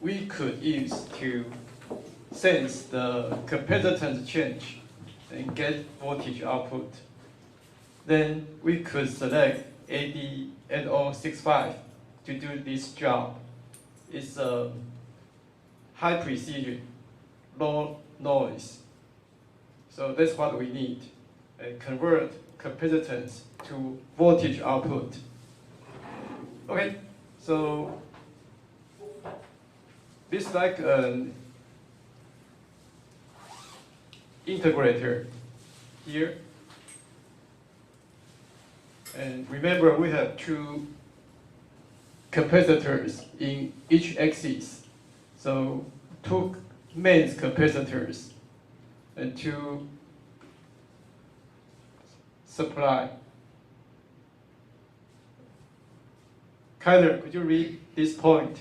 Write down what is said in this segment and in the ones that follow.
we could use to sense the capacitance change and get voltage output. Then we could select AD8065 to do this job. It's high precision, low noise. So that's what we need. Convert capacitance to voltage output. Okay, so this is like an integrator here. And remember, we have two capacitors in each axis. So two MEMS capacitors and two supply. Kyler, could you read this point?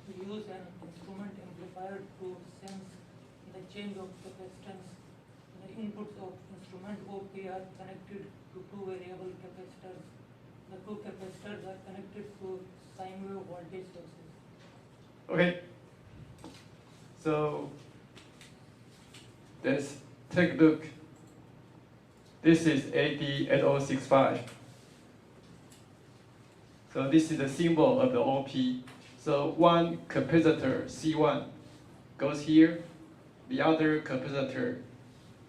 We use an instrument amplifier to sense the change of capacitance. The inputs of instrument OP are connected to two variable capacitors. The two capacitors are connected to sine wave voltage sources. Okay. So let's take a look. This is AD8065. So this is the symbol of the OP. So one capacitor, C1, goes here. The other capacitor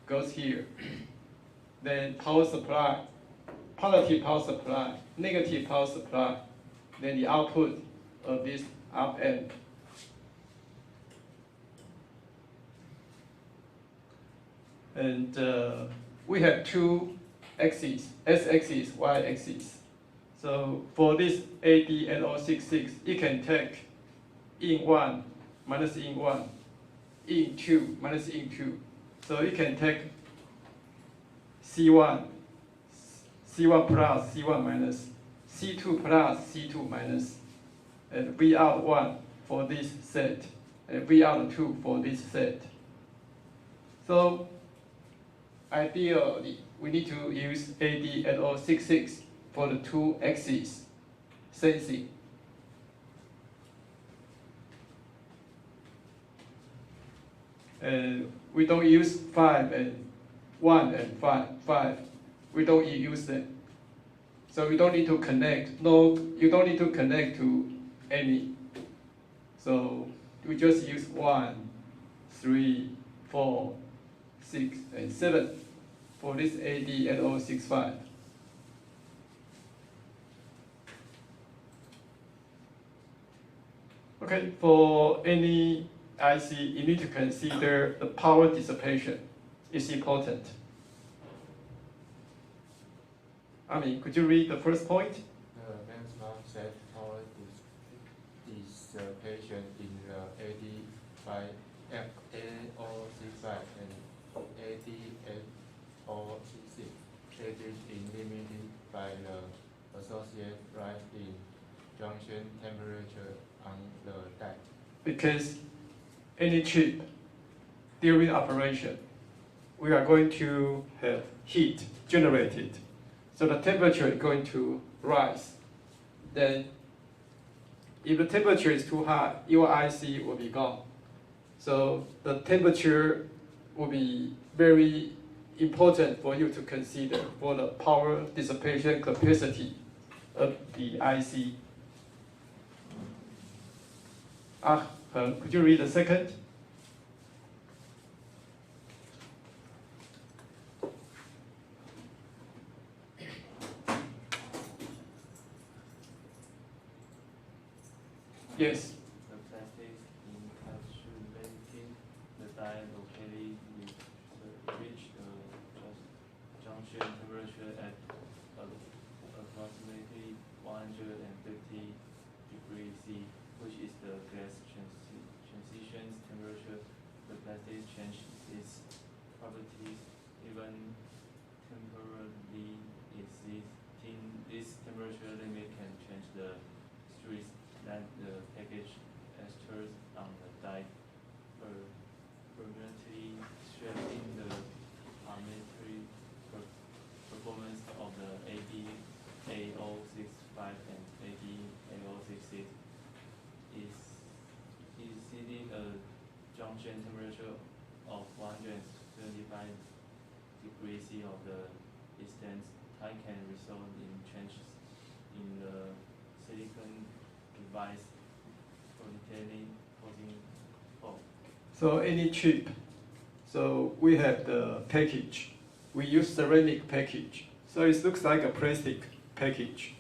goes here. Then power supply, positive power supply, negative power supply. Then the output of this op amp. And we have two axes, x-axis, y-axis. So for this AD8066, it can take in 1 minus in 1, in 2 minus in 2. So it can take C1, C1 plus, C1 minus, C2 plus, C2 minus, and V out 1 for this set, and V out 2 for this set. So ideally, we need to use AD8066 for the two axes sensing. And we don't use 5 and 1 and 5. We don't use them. So you don't need to connect. No, you don't need to connect to any. So we just use 1, 3, 4, 6, and 7 for this AD8065. Okay, for any IC, you need to consider the power dissipation. It's important. Ami, could you read the first point? The MEMS set power dissipation in the AD8065 and AD8066. It is limited by the associated rise in junction temperature on the die. Because any chip during operation, we are going to have heat generated. So the temperature is going to rise. Then if the temperature is too high, your IC will be gone. So the temperature will be very important for you to consider for the power dissipation capacity of the IC. Could you read the second? Yes. The plastic encapsulating the die locally reach the junction temperature at approximately 150 degrees C, which is the gas transition temperature. The plastic changes its properties even temporarily existing. This temperature limit can change the stress that the package enters on the die, permanently shaping the parametric performance of the AD8065 and junction temperature of 175 degrees C of the distance, time can result in changes in the silicon device containing fault. So any chip, so we have the package. We use ceramic package. So it looks like a plastic package.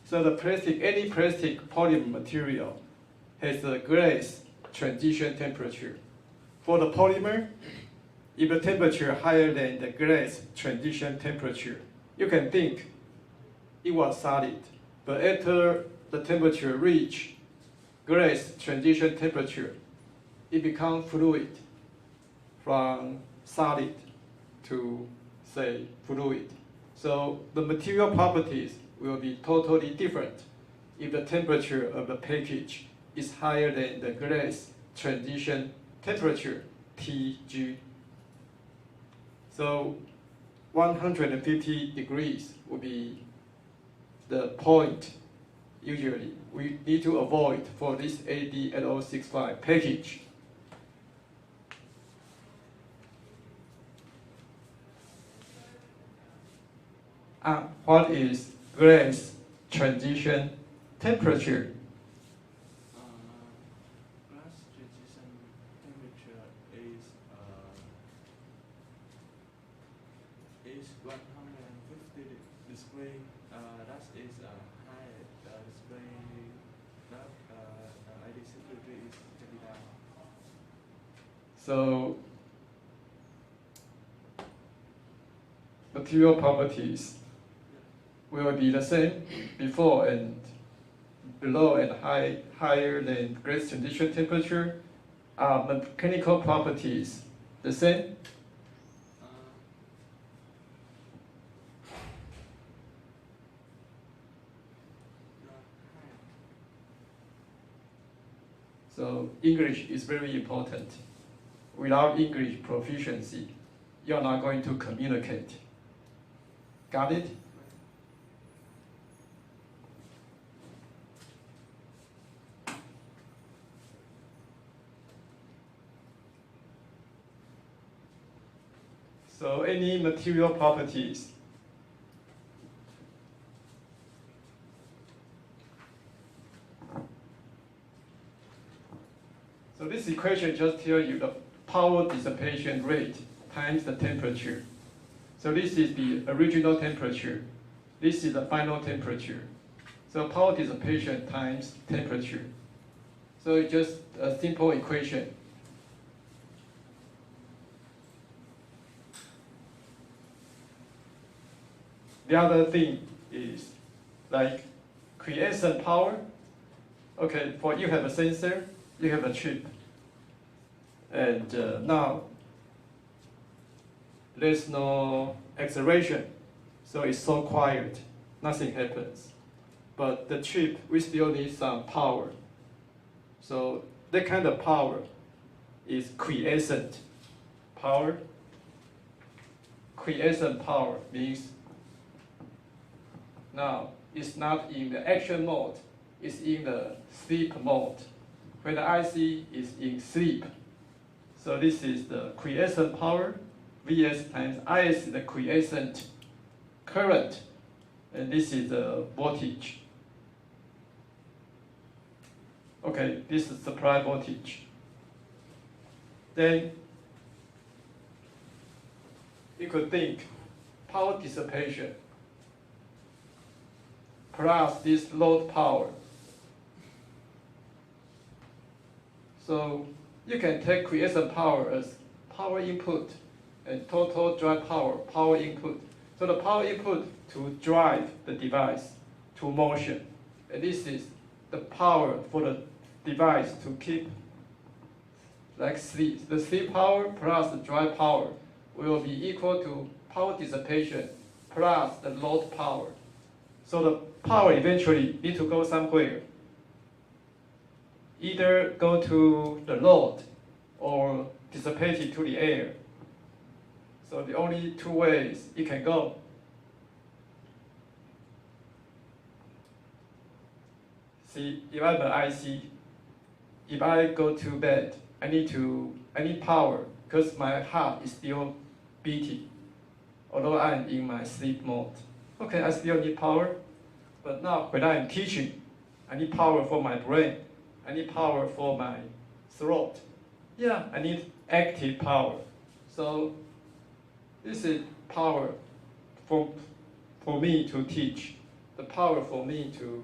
So the plastic, any plastic polymer material has a glaze transition temperature. For the polymer, if the temperature higher than the glaze transition temperature, you can think it was solid. But after the temperature reach glaze transition temperature, it becomes fluid from solid to, say, fluid. So the material properties will be totally different if the temperature of the package is higher than the glaze transition temperature, Tg. So 150 degrees would be the point usually we need to avoid for this AD8065 package. What is glaze transition temperature? Glass transition temperature is 150 display. That is high display. That ID security is 39. So material properties will be the same before and below and higher than glaze transition temperature. Mechanical properties the same? So English is very important. Without English proficiency, you're not going to communicate. Got it? So any material properties? So this equation just tells you the power dissipation rate times the temperature. So this is the original temperature. This is the final temperature. So power dissipation times temperature. So it's just a simple equation. The other thing is like quiescent power. Okay, for you have a sensor, you have a chip. And now there's no acceleration, so it's so quiet, nothing happens. But the chip, we still need some power. So that kind of power is quiescent power. Quiescent power means now it's not in the action mode, it's in the sleep mode. When the IC is in sleep. So this is the quiescent power, Vs times Is is the quiescent current, and this is the voltage. Okay, this is supply voltage. Then you could think power dissipation plus this load power. So you can take quiescent power as power input and total drive power, power input. So the power input to drive the device to motion. And this is the power for the device to keep like sleep. The sleep power plus the drive power will be equal to power dissipation plus the load power. So the power eventually need to go somewhere. Either go to the load or dissipate it to the air. So the only two ways it can go. See, if I'm an IC, if I go to bed I need power because my heart is still beating, although I'm in my sleep mode. Okay, I still need power, but now when I'm teaching, I need power for my brain. I need power for my throat. Yeah, I need active power. So this is power for me to teach. The power for me to,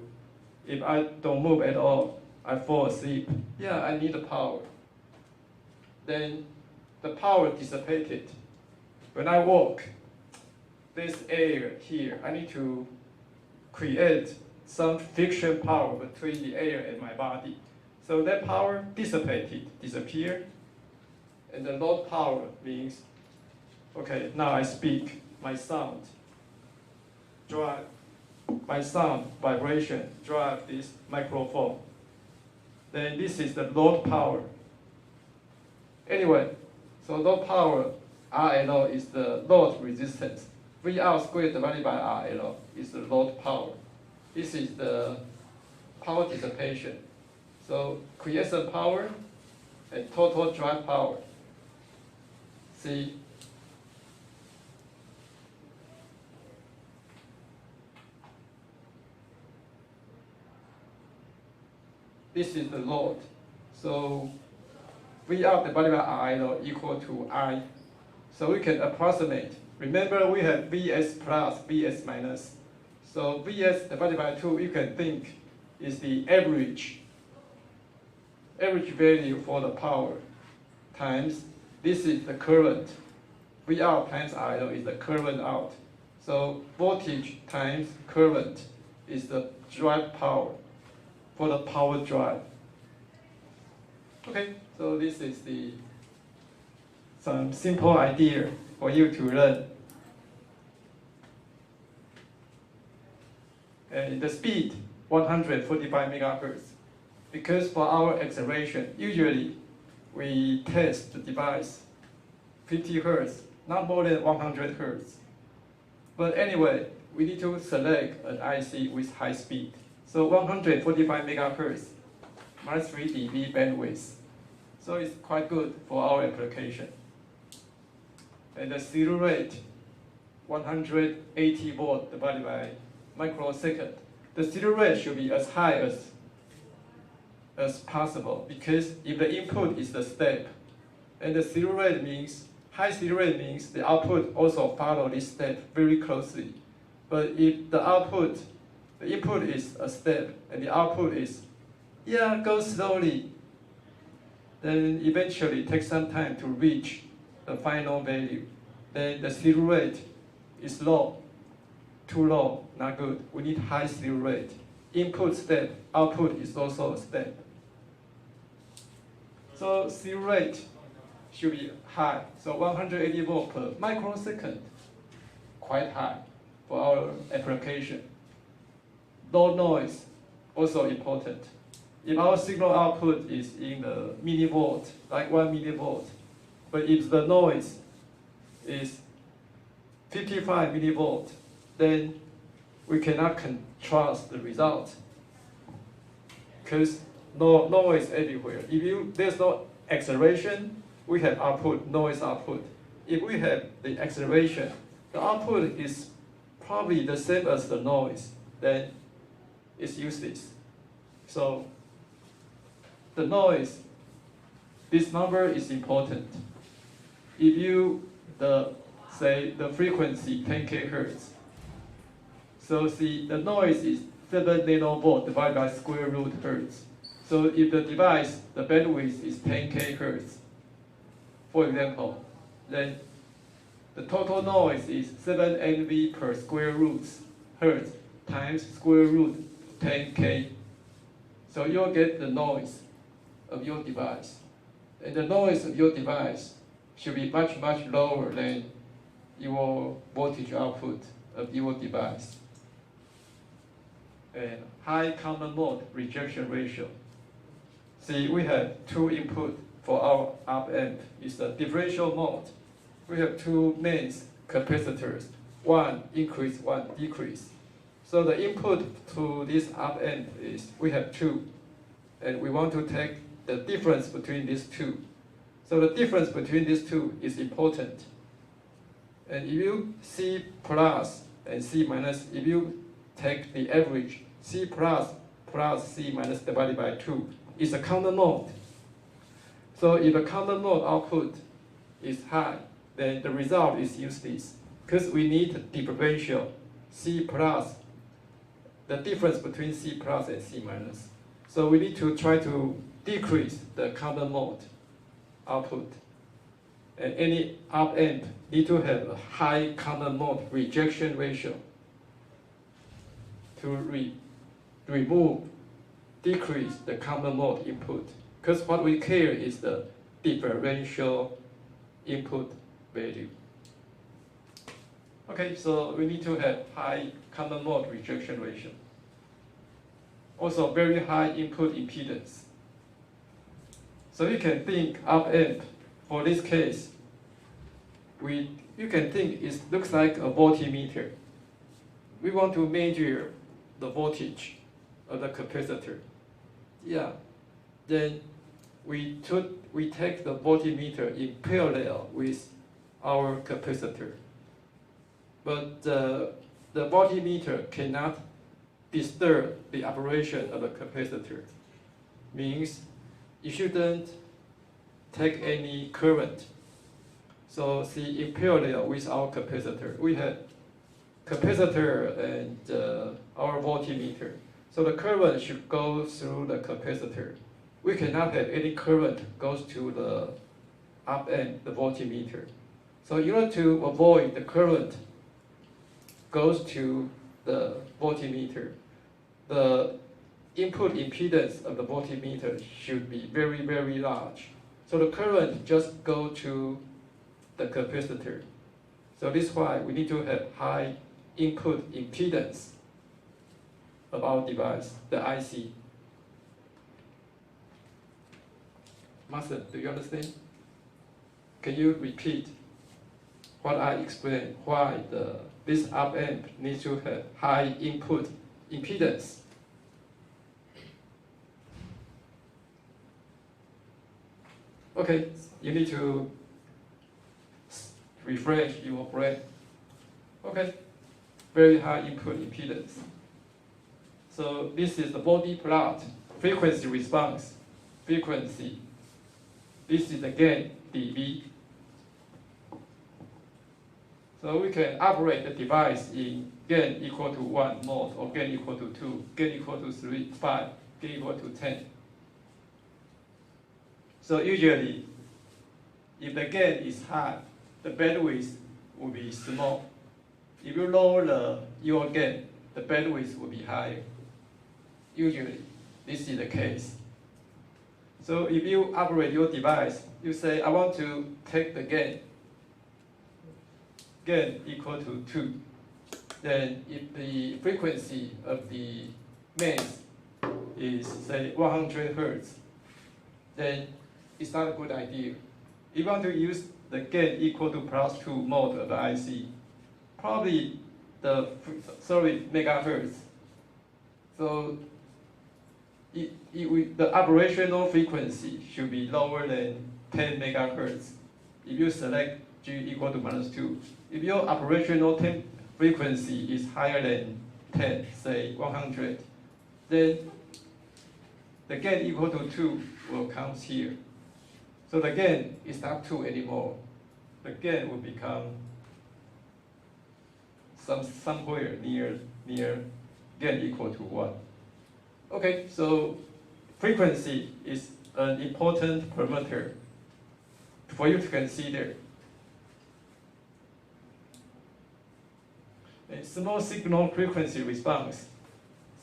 if I don't move at all, I fall asleep. Yeah, I need the power. Then the power dissipated. When I walk, this air here, I need to create some friction power between the air and my body. So that power dissipated, disappeared. And the load power means, okay, now I speak, my sound drive, my sound vibration drive this microphone. Then this is the load power. Anyway, so load power, RLO is the load resistance. VR squared divided by RLO is the load power. This is the power dissipation. So quiescent power and total drive power. See, this is the load. So VR divided by RLO equal to I. So we can approximate. Remember, we have Vs plus, Vs minus. So Vs divided by 2, you can think is the average value for the power times, this is the current. VR times RLO is the current out. So voltage times current is the drive power for the power drive. Okay, so this is some simple idea for you to learn. And the speed, 145 megahertz. Because for our acceleration, usually we test the device 50 hertz, not more than 100 hertz. But anyway, we need to select an IC with high speed. So 145 megahertz, minus 3 dB bandwidth. So it's quite good for our application. And the slew rate, 180 volt divided by microsecond. The slew rate should be as high as possible, because if the input is the step, and the slew rate means, high slew rate means the output also follow this step very closely. But if the input is a step, and the output is, goes slowly, then eventually it takes some time to reach the final value. Then the slew rate is low, too low, not good. We need high slew rate. Input step, output is also a step. So slew rate should be high. So 180 volt per microsecond, quite high for our application. Low noise, also important. If our signal output is in the millivolt, like 1 millivolt, but if the noise is 55 millivolt, then we cannot trust the result, because no noise everywhere. If there's no acceleration, we have output, noise output. If we have the acceleration, the output is probably the same as the noise, then it's useless. So the noise, this number is important. If you, say the frequency 10 kHz, so see the noise is 7 nanovolt divided by square root hertz. So if the device, the bandwidth is 10 kHz, for example, then the total noise is 7 NV per square root hertz times square root 10K. So you'll get the noise of your device. And the noise of your device should be much, much lower than your voltage output of your device. And high common mode rejection ratio. See, we have two input for our op amp. It's the differential mode. We have two mains capacitors, one increase, one decrease. So the input to this op amp is, we have two, and we want to take the difference between these two. So the difference between these two is important. And if you C plus and C minus, if you take the average, C plus C minus divided by 2 is a counter mode. So if the counter mode output is high, then the result is useless, because we need the differential C plus, the difference between C plus and C minus. So we need to try to decrease the counter mode output. And any op amp need to have a high counter mode rejection ratio to decrease the counter mode input. Because what we care is the differential input value. Okay, so we need to have high counter mode rejection ratio. Also very high input impedance. So you can think op amp, for this case, you can think it looks like a voltmeter. We want to measure the voltage of the capacitor. Yeah, then we take the voltmeter in parallel with our capacitor. But the voltmeter cannot disturb the operation of the capacitor. Means you shouldn't take any current. So see, in parallel with our capacitor, we have capacitor and our voltmeter. So the current should go through the capacitor. We cannot have any current goes to the op amp, the voltmeter. So in order to avoid the current goes to the voltmeter, the input impedance of the voltmeter should be very, very large. So the current just go to the capacitor. So this is why we need to have high input impedance of our device, the IC. Master, do you understand? Can you repeat what I explained, why this op amp needs to have high input impedance? Okay, you need to refresh your brain. Okay, very high input impedance. So this is the body plot, frequency response, frequency. This is the gain, dB. So we can operate the device in gain equal to 1 mode, or gain equal to 2, gain equal to 3, 5, gain equal to 10. So usually, if the gain is high, the bandwidth will be small. If you lower your gain, the bandwidth will be higher. Usually, this is the case. So if you operate your device, you say, I want to take the gain equal to 2. Then if the frequency of the MEMS is, say, 100 Hertz, then it's not a good idea. If you want to use the gain equal to plus 2 mode of the IC, probably the megahertz. So the operational frequency should be lower than 10 megahertz. If you select G equal to minus 2, if your operational frequency is higher than 10, say 100, then the gain equal to 2 will come here. So the gain is not 2 anymore. The gain will become somewhere near gain equal to 1. Okay, so frequency is an important parameter for you to consider. A small signal frequency response.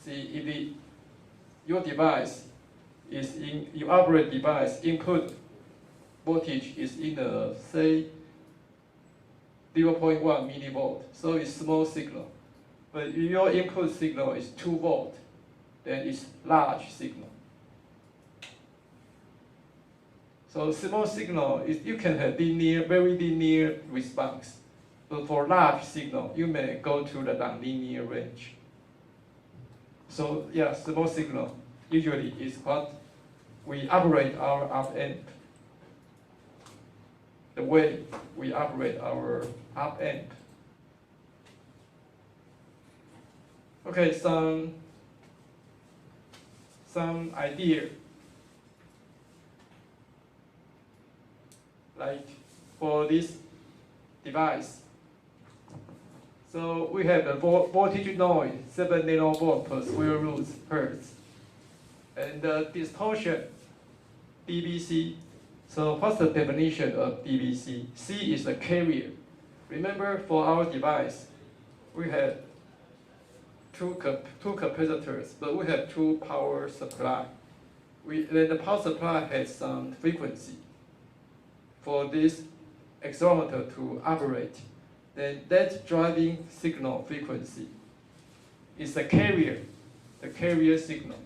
See, if your device is in, you operate device input voltage is in a, say, 0.1 millivolt, so it's small signal. But if your input signal is 2 volt, then it's large signal. So small signal is you can have linear, very linear response. But for large signal, you may go to the nonlinear range. So yeah, small signal usually is what we operate our op amp. The way we operate our op amp. Okay, some idea. Like for this device. So we have the voltage noise, 7 nanovolt per square root hertz. And the distortion, dBc. So what's the definition of dBc? C is the carrier. Remember, for our device, we have two capacitors, but we have two power supply. Then the power supply has some frequency for this accelerometer to operate. Then that driving signal frequency is the carrier signal.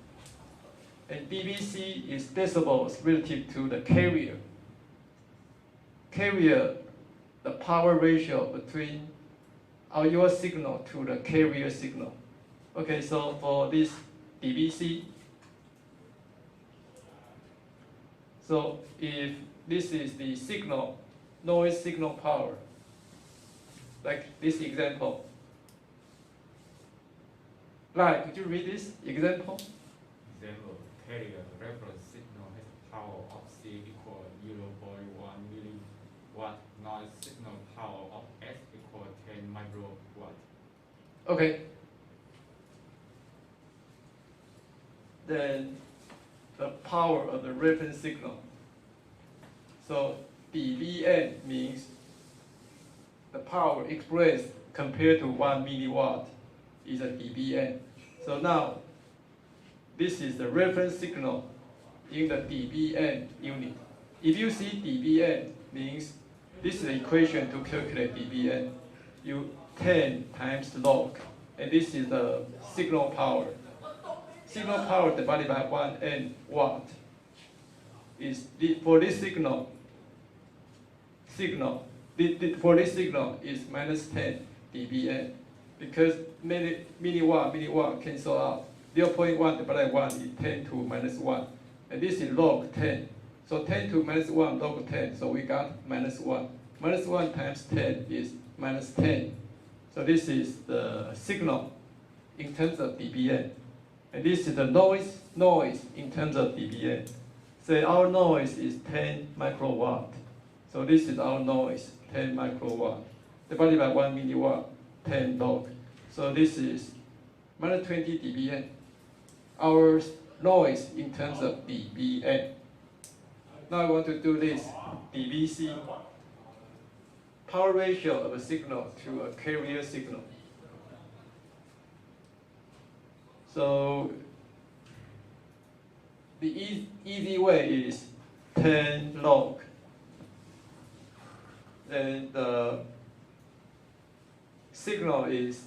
And dBc is decibels relative to the carrier. Carrier, the power ratio between your signal to the carrier signal. Okay, so for this dBc, so if this is the signal, noise signal power, like this example. Like, could you read this example? Example, carrier reference signal has power of C equal 0.1 milliwatt, noise signal power of S equal 10 microwatt. Okay. Then the power of the reference signal. So dBn means the power expressed compared to 1 milliwatt is a dBn. So now, this is the reference signal in the dBn unit. If you see dBn means this is the equation to calculate dBn. You 10 times log, and this is the signal power. Signal power divided by 1 n watt is for this signal. For this signal is minus 10 dBn because milliwatt cancel out. 0.1 divided by 1 is 10 to minus 1, and this is log 10. So 10 to minus 1 log 10, so we got minus 1. Minus 1 times 10 is minus 10. So this is the signal in terms of dBn. And this is the noise in terms of dBn. Say our noise is 10 microwatt. So this is our noise, 10 microwatt. Divided by 1 milliwatt, 10 log. So this is minus 20 dBn. Our noise in terms of dBn. Now I want to do this, dBc. Power ratio of a signal to a carrier signal. So the easy way is 10 log. Then the signal is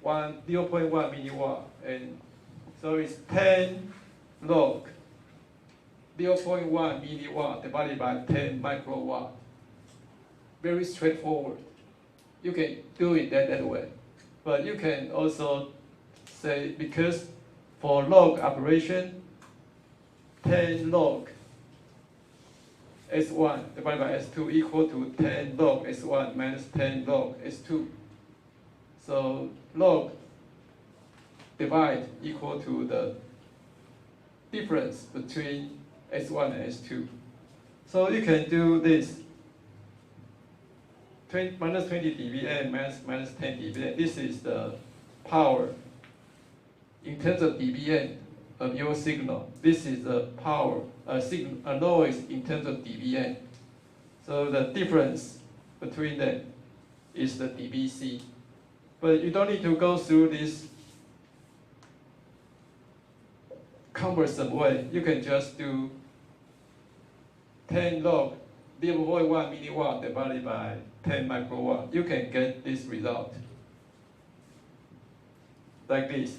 0.1 milliwatt, and so it's 10 log 0.1 milliwatt divided by 10 microwatt. Very straightforward. You can do it that way, but you can also say, because for log operation, 10 log S1 divided by S2 equal to 10 log S1 minus 10 log S2. So log divide equal to the difference between S1 and S2. So you can do this. Minus 20 dBn minus 10 dBn. This is the power in terms of dBn of your signal. This is the power, a noise in terms of dBn. So the difference between them is the dBc. But you don't need to go through this cumbersome way. You can just do 10 log 0.1 milliwatt divided by 10 microwatt. You can get this result. Like this,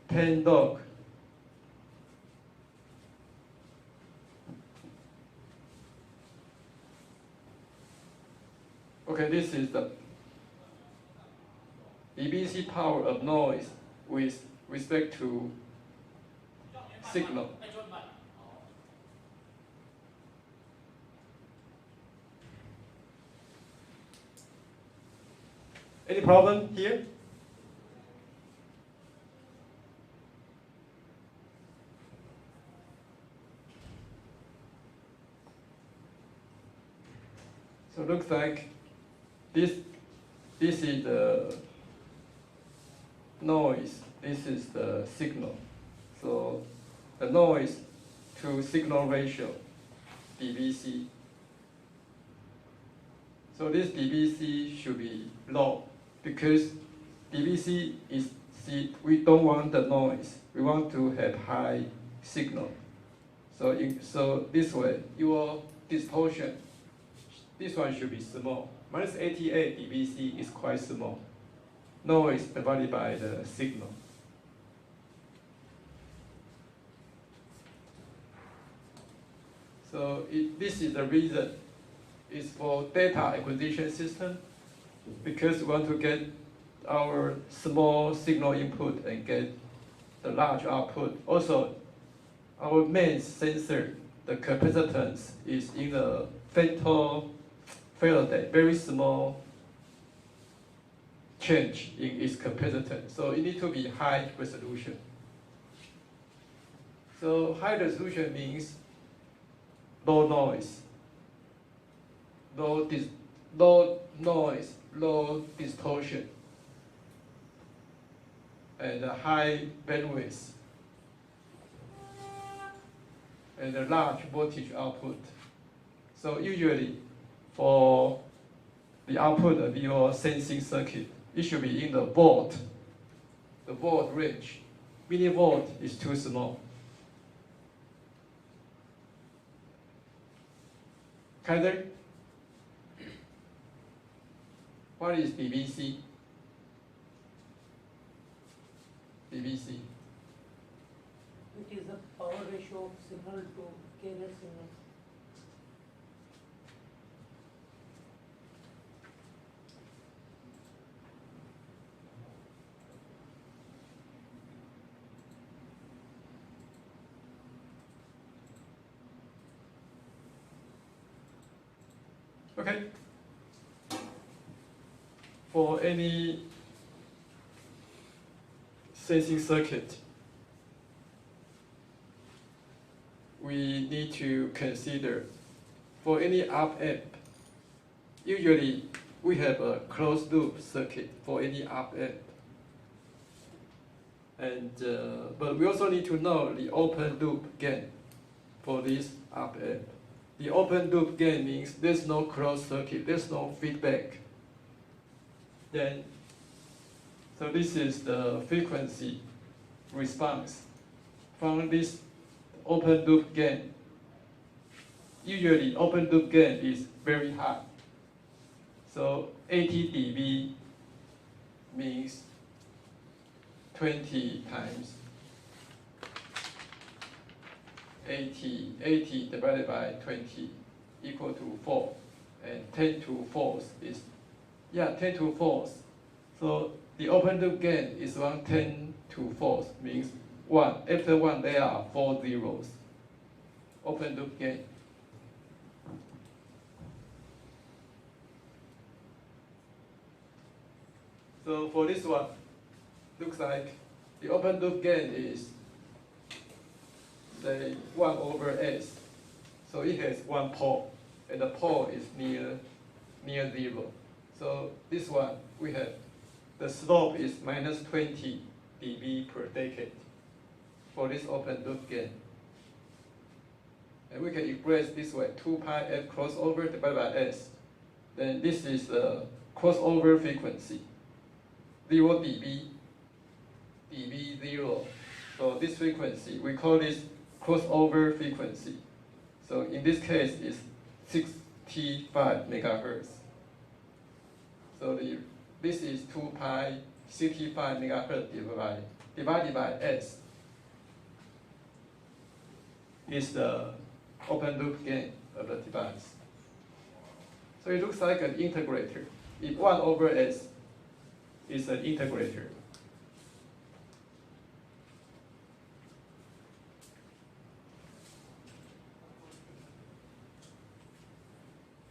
10 log. Okay, this is the dBc power of noise with respect to signal. Any problem here? So it looks like this is the noise, this is the signal. So the noise to signal ratio, dBc. So this dBc should be low because dBc is, we don't want the noise. We want to have high signal. So this way, your distortion, this one should be small. Minus 88 dBc is quite small. Noise divided by the signal. So this is the reason. It's for data acquisition system because we want to get our small signal input and get the large output. Also, our MEMS sensor, the capacitance is in a femtofaraday, very small change in its capacitance. So it needs to be high resolution. So high resolution means low noise, low noise, low distortion, and a high bandwidth, and a large voltage output. So usually, for the output of your sensing circuit, it should be in the volt range. Millivolt is too small. Kaiser, what is dBc? dBc. It is the power ratio of signal to carrier signal. Okay. For any sensing circuit, we need to consider for any op amp, usually we have a closed loop circuit for any op amp. And, but we also need to know the open loop gain for this op amp. The open loop gain means there's no closed circuit, there's no feedback. Then, so this is the frequency response from this open loop gain. Usually, open loop gain is very high. So 80 dB means 20 times 80 divided by 20 equal to 4. And 10 to 4 is, 10 to 4. So the open loop gain is around 10 to 4, means 1. After 1, there are 4 zeros. Open loop gain. So for this one, looks like the open loop gain is, say, 1 over S. So it has 1 pole, and the pole is near 0. So this one, we have, the slope is minus 20 dB per decade for this open loop gain. And we can express this way, 2 pi f crossover divided by S. Then this is the crossover frequency, 0 dB, dB 0. So this frequency, we call this crossover frequency. So in this case, it's 65 megahertz. So this is 2 pi 65 megahertz divided by S. Is the open loop gain of the device. So it looks like an integrator. If 1 over S is an integrator.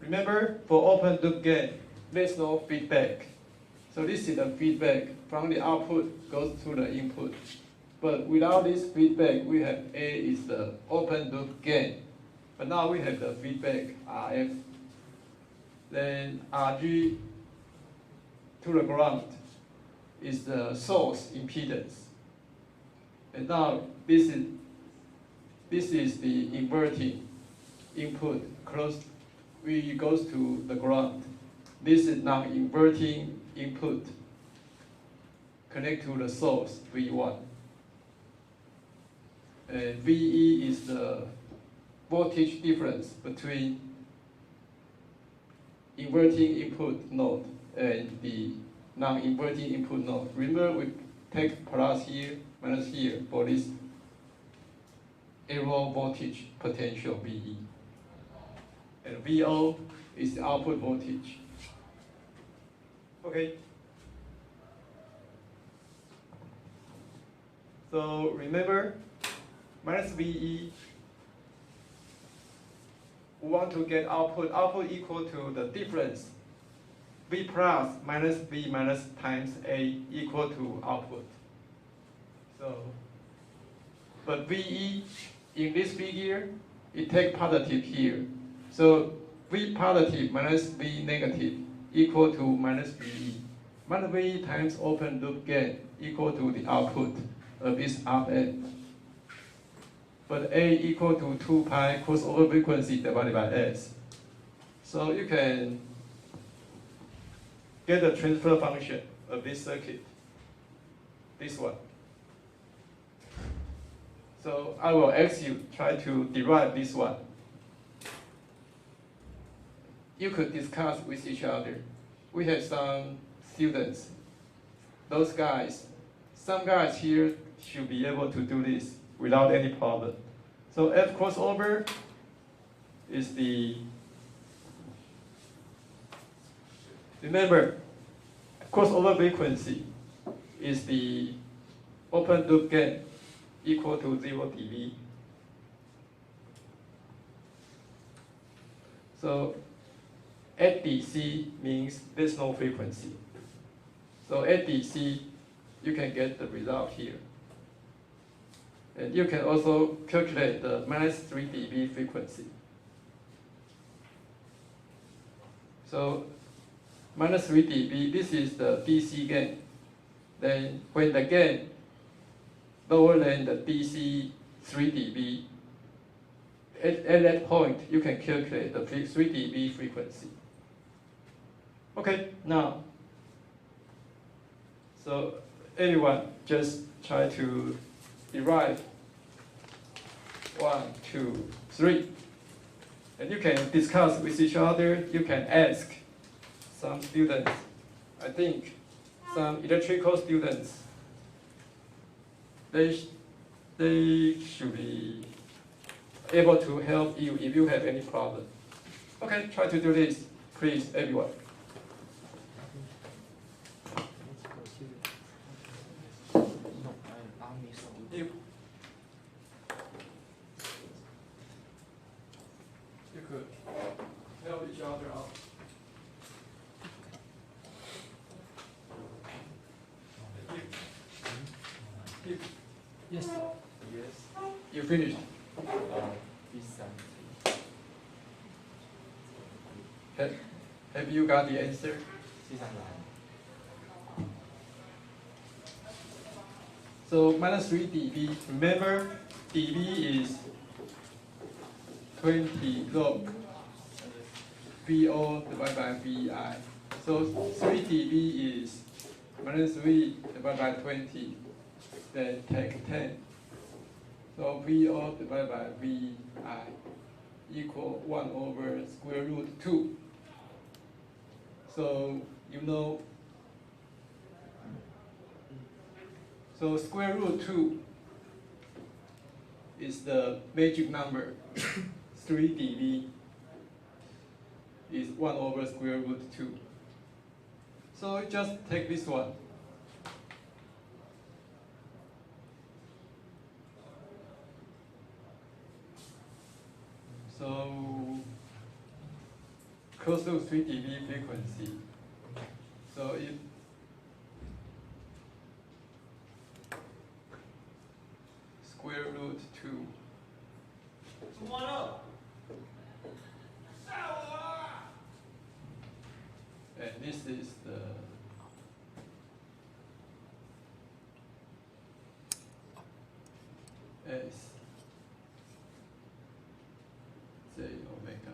Remember, for open loop gain, there's no feedback. So this is the feedback from the output goes to the input. But without this feedback, we have A is the open loop gain. But now we have the feedback RF. Then RG to the ground is the source impedance. And now this is the inverting input close, it goes to the ground. This is non-inverting input connect to the source V1. And VE is the voltage difference between inverting input node and the non-inverting input node. Remember, we take plus here, minus here for this arrow voltage potential VE. And VO is the output voltage. Okay. So remember, minus VE, we want to get output equal to the difference V plus minus V minus times A equal to output. So, but VE in this figure, it take positive here. So V positive minus V negative equal to minus VE. Minus VE times open loop gain equal to the output of this RF. But A equal to 2 pi crossover frequency divided by S. So you can get the transfer function of this circuit, this one. So I will ask you try to derive this one. You could discuss with each other. We have some students, those guys, some guys here should be able to do this without any problem. So F crossover is the, remember, crossover frequency is the open loop gain equal to 0 dB. So at DC means there's no frequency. So at DC, you can get the result here. And you can also calculate the minus 3 dB frequency. So minus 3 dB, this is the DC gain. Then when the gain lower than the DC 3 dB, at that point, you can calculate the 3 dB frequency. Okay, now, so anyone just try to derive 1, 2, 3. And you can discuss with each other. You can ask some students. I think some electrical students, they should be able to help you if you have any problem. Okay, try to do this, please, everyone. You could help each other out. Yes. Yes. You finished. Have you got the answer? So minus 3 dB. Remember, dB is 20 log VO divided by VI. So 3 dB is minus 3 divided by 20. Then take 10. So VO divided by VI equal 1 over square root 2. So you know, so square root 2 is the magic number. 3 dB is 1 over square root 2. So just take this one. So close to 3 dB frequency. So if and this is the S J omega.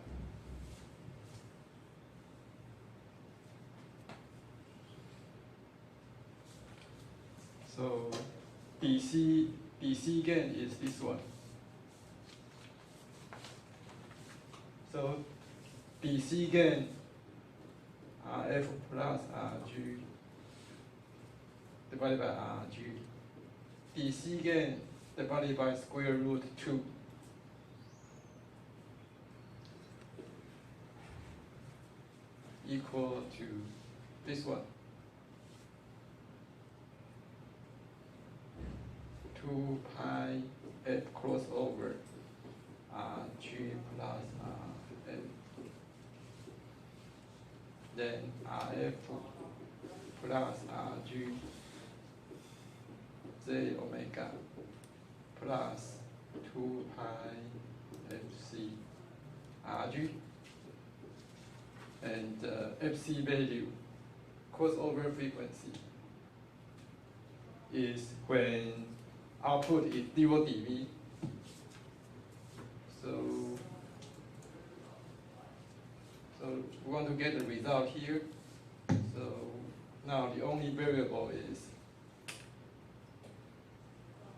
So DC gain is this one. So DC gain RF plus RG divided by RG. DC gain divided by square root 2. Equal to this one. 2 pi f crossover RG plus RF. Then RF plus RG J omega plus 2 pi FC RG. And FC value, crossover frequency, is when output is 0 dB. So we want to get the result here. So now the only variable is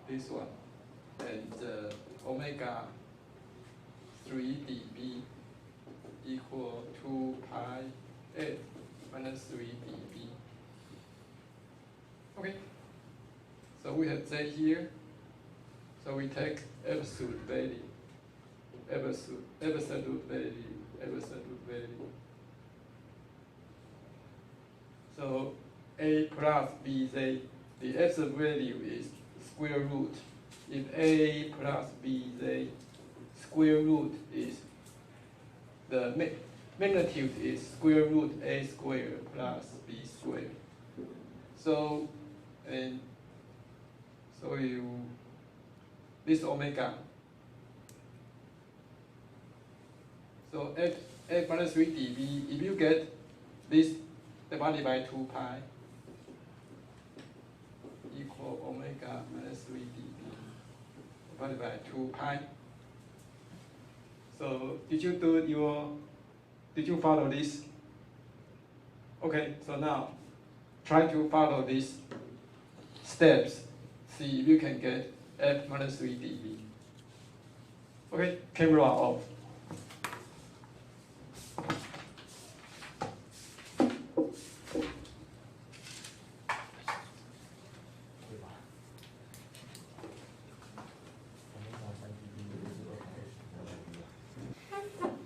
this one, and omega 3 dB equal 2 pi f minus 3 dB. Okay, so we have Z here. So we take absolute value. So A plus BZ, the absolute value is square root. If A plus BZ square root is the magnitude is square root A squared plus B squared. So this omega. So f minus 3 dB. If you get this divided by 2 pi equal omega minus 3 dB divided by 2 pi. So did you follow this? Okay, so now try to follow these steps. See if you can get f minus 3 dB. Okay, camera off.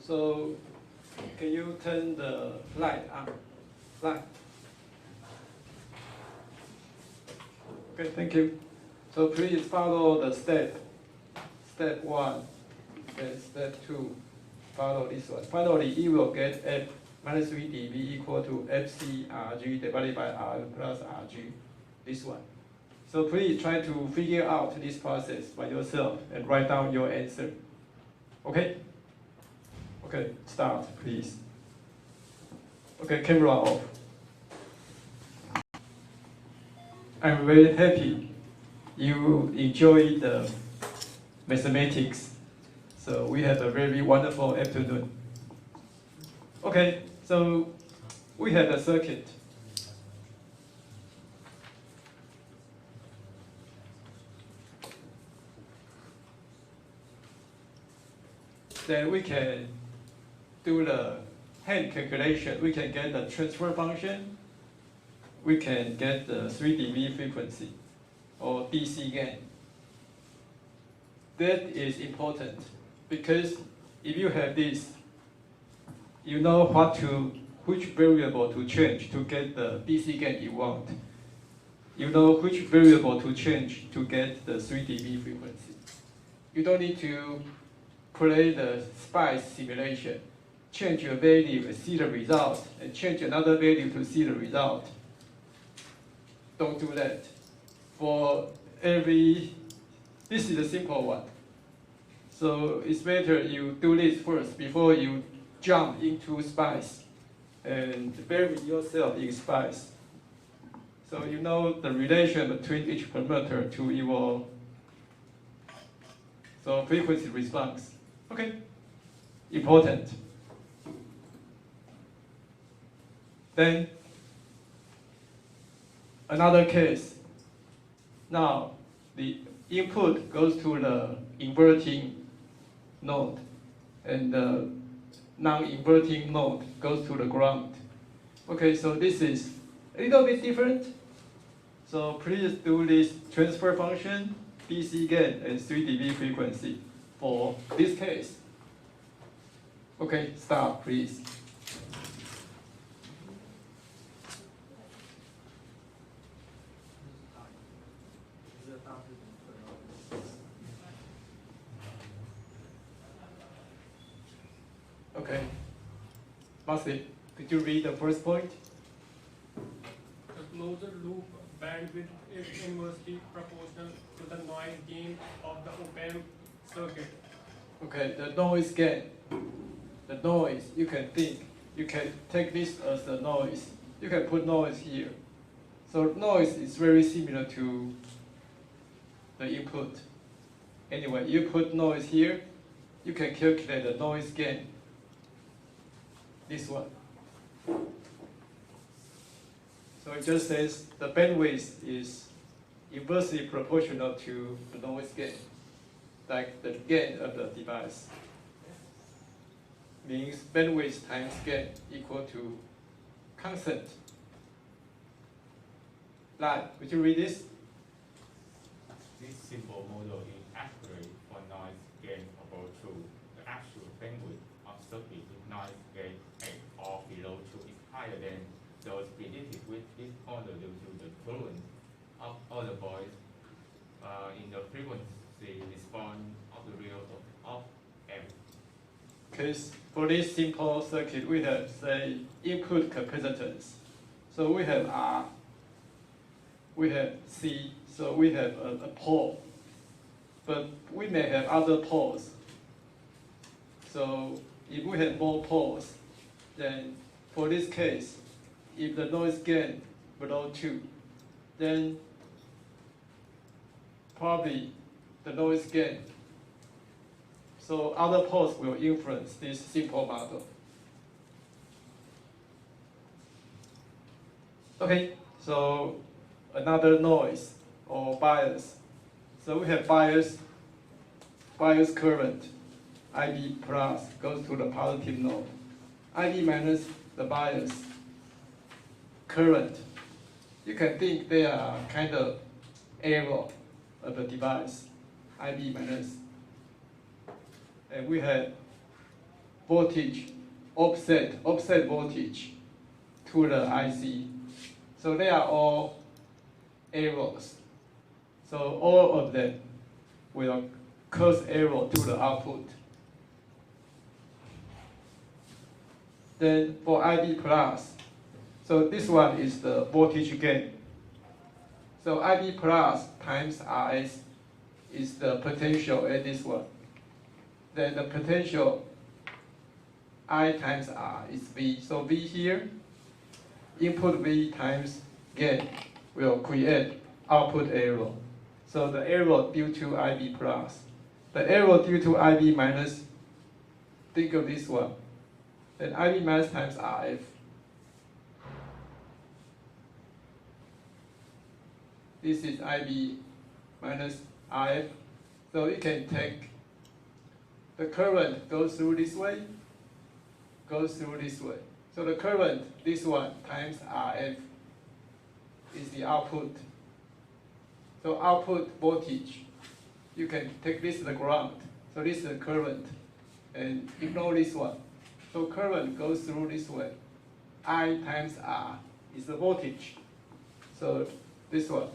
So, can you turn the light on? Light. Okay, thank you. So please follow the step. Step 1 and step 2. Follow this one. Finally, you will get f minus 3 dB equal to FCRG divided by R plus RG. This one. So please try to figure out this process by yourself and write down your answer. Okay? Okay, start, please. Okay, camera off. I'm very happy you enjoy the mathematics. So we have a very wonderful afternoon. Okay, so we have a circuit. Then we can do the hand calculation. We can get the transfer function. We can get the 3 dB frequency or DC gain. That is important because if you have this, you know which variable to change to get the DC gain you want. You know which variable to change to get the 3 dB frequency. You don't need to play the SPICE simulation. Change your value and see the result, and change another value to see the result. Don't do that. This is a simple one. So it's better you do this first before you jump into SPICE and bear with yourself in SPICE. So you know the relation between each parameter to your frequency response. Okay, important. Then another case. Now the input goes to the inverting node, and the non-inverting node goes to the ground. Okay, so this is a little bit different. So please do this transfer function, DC gain, and 3 dB frequency for this case. Okay, stop, please. Okay, Marcy, could you read the first point? The closed loop bandwidth is inversely proportional to the noise gain of the op-amp circuit. Okay, the noise gain. The noise, you can take this as the noise. You can put noise here. So noise is very similar to the input. Anyway, you put noise here, you can calculate the noise gain. This one. So it just says the bandwidth is inversely proportional to the noise gain, like the gain of the device. Means bandwidth times gain equal to constant. Like, would you read this? This simple model is accurate for noise gain about 2. The actual bandwidth of circuit with noise gain 8 or below 2 is higher than those predicted with this model due to the fluence of other voice in the frequency response of the real of M. Okay, for this simple circuit, we have, say, input capacitance. So we have R, we have C, so we have a pole. But we may have other poles. So if we have more poles, then for this case, if the noise gain below 2, then probably the noise gain. So other poles will influence this simple model. Okay, so another noise or bias. So we have bias current, IB plus goes to the positive node. IB minus the bias current. You can think they are kind of error of the device, IB minus. And we have voltage, offset voltage to the IC. So they are all errors. So all of them will cause error to the output. Then for IB plus, so this one is the voltage gain. So IB plus times RS is the potential at this one. Then the potential I times R is V. So V here, input V times gain will create output error. So the error due to IB plus. The error due to IB minus, think of this one. Then IB minus times RF. This is IB minus RF. So you can take the current goes through this way, goes through this way. So the current, this one, times RF is the output. So output voltage, you can take this to the ground. So this is the current, and ignore this one. So current goes through this way. I times R is the voltage. So this one.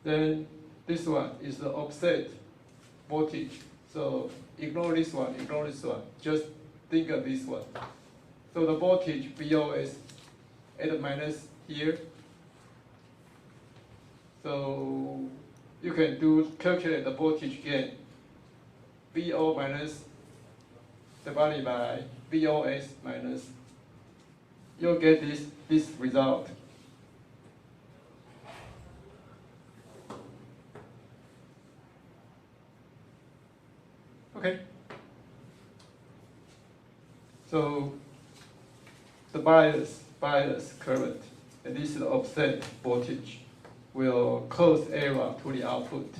Then this one is the offset voltage. So ignore this one, just think of this one. So the voltage VOS at minus here. So you can calculate the voltage gain. VO minus divided by VOS minus. You'll get this result. Okay. So the bias current, and this is the offset voltage, will cause error to the output.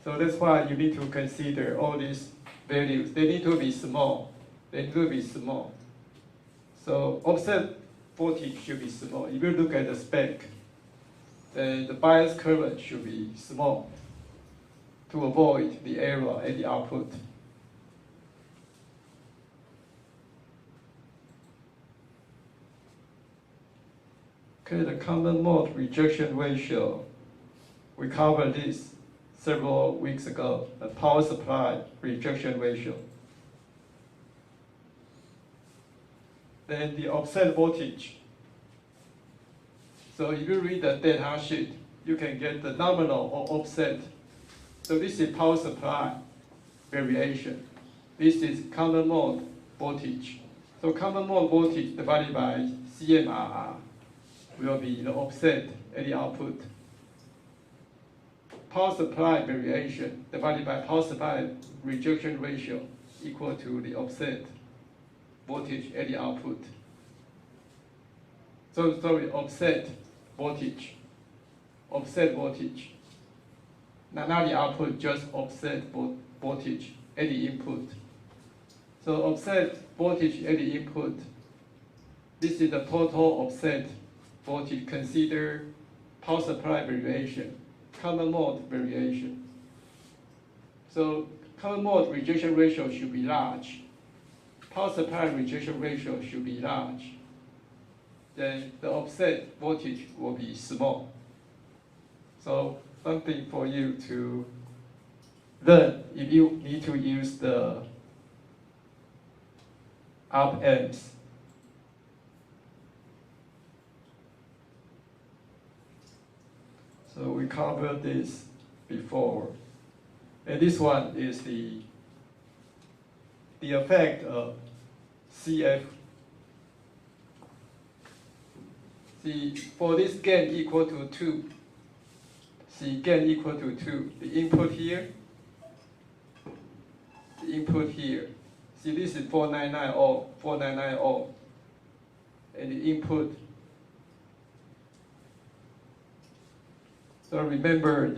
So that's why you need to consider all these values. They need to be small. They need to be small. So offset voltage should be small. If you look at the spec, then the bias current should be small to avoid the error at the output. Okay, the common mode rejection ratio. We covered this several weeks ago, the power supply rejection ratio. Then the offset voltage. So if you read the data sheet, you can get the nominal or offset. So this is power supply variation. This is common mode voltage. So common mode voltage divided by CMRR will be the offset at the output. Power supply variation divided by power supply rejection ratio equal to the offset voltage at the output. So sorry, offset voltage. Offset voltage. Not the output, just offset voltage at the input. So offset voltage at the input. This is the total offset voltage. Consider power supply variation, common mode variation. So common mode rejection ratio should be large. Power supply rejection ratio should be large. Then the offset voltage will be small. So something for you to learn if you need to use the op-amps. So we covered this before. And this one is the effect of CF. See, for this gain equal to 2, see gain equal to 2, the input here, the input here. See, this is 4990, 4990, and the input. So remember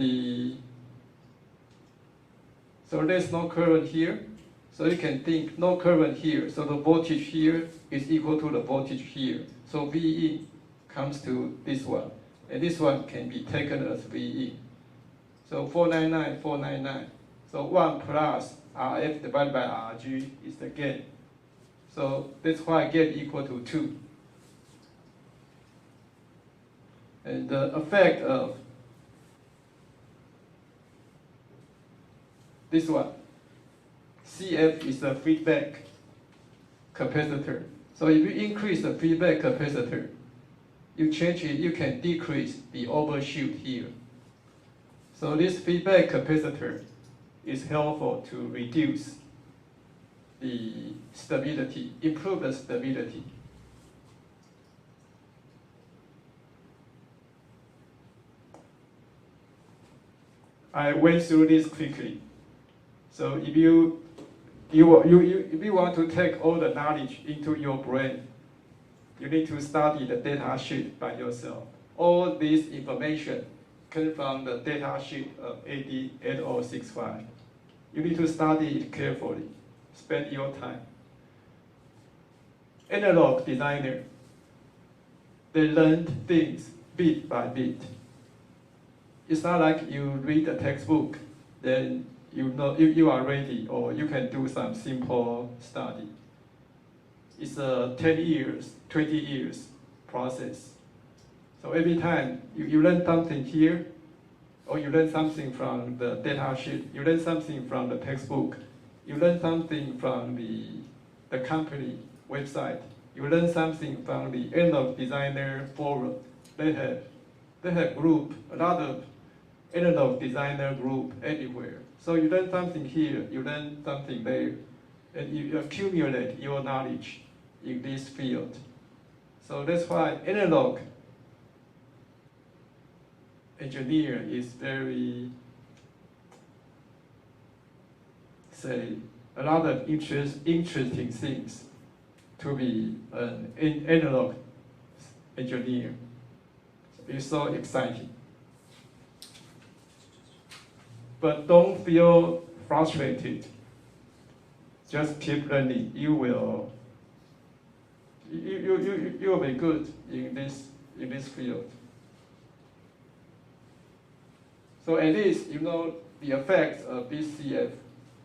so there's no current here. So you can think no current here. So the voltage here is equal to the voltage here. So VE comes to this one. And this one can be taken as VE. So 499, 499. So 1 plus RF divided by RG is the gain. So that's why gain equal to 2. And the effect of this one, CF is a feedback capacitor. So if you increase the feedback capacitor, you change it, you can decrease the overshoot here. So this feedback capacitor is helpful to reduce the stability, improve the stability. I went through this quickly. So if you want to take all the knowledge into your brain, you need to study the data sheet by yourself. All this information comes from the data sheet of AD 8065. You need to study it carefully. Spend your time. Analog designer, they learn things bit by bit. It's not like you read a textbook, then you know you are ready, or you can do some simple study. It's a 10 years, 20 years process. So every time you learn something here, or you learn something from the data sheet, you learn something from the textbook, you learn something from the company website. You learn something from the analog designer forum. They have group, a lot of analog designer group everywhere. So you learn something here, you learn something there, and you accumulate your knowledge in this field. So that's why analog engineer is very, say, a lot of interesting things to be an analog engineer. It's so exciting. But don't feel frustrated. Just keep learning. You will be good in this field. So at least you know the effects of BCF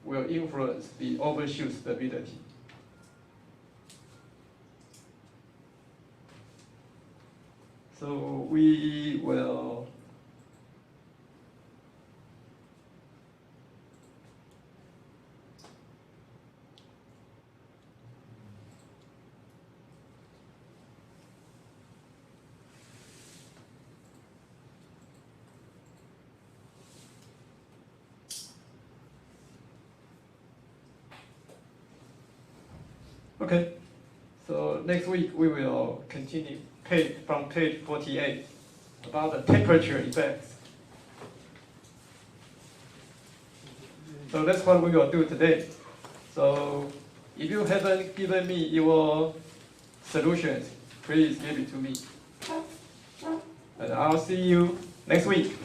will influence the overshoot stability. So we will okay. So next week we will continue from page 48 about the temperature effects. So that's what we will do today. So if you haven't given me your solutions, please give it to me. And I'll see you next week.